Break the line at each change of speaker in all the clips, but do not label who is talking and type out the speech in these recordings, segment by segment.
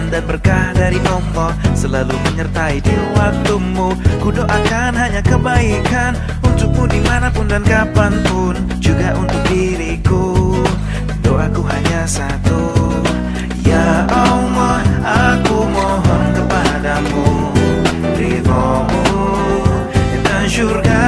keberkahan dan berkah dari Allah selalu menyertai di waktumu. Ku doakan hanya kebaikan untukmu dimanapun dan kapanpun, juga untuk diriku. Doaku hanya satu, ya Allah, aku mohon kepadamu ridhomu dan syurga.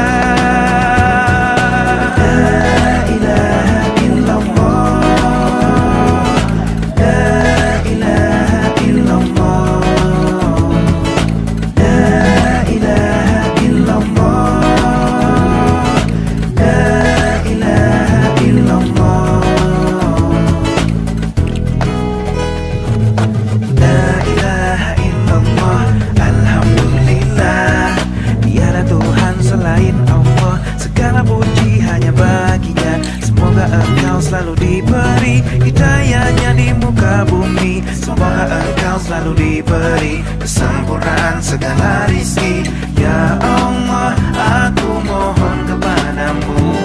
Selalu diberi hidayahnya di muka bumi. Semoga engkau selalu diberi kesempurnaan segala rizki. Ya Allah, aku mohon kepadamu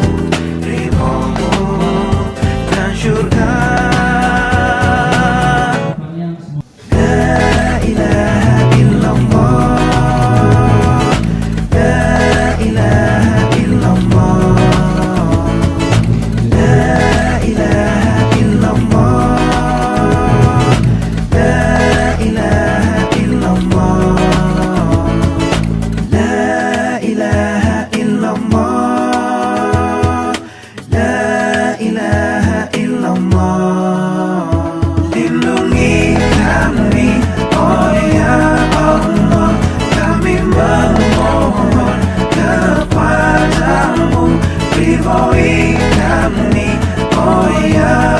ridhomu dan syurga. Lindungi kami, oh ya Allah, kami memohon kepadamu. Ridhoi kami, oh ya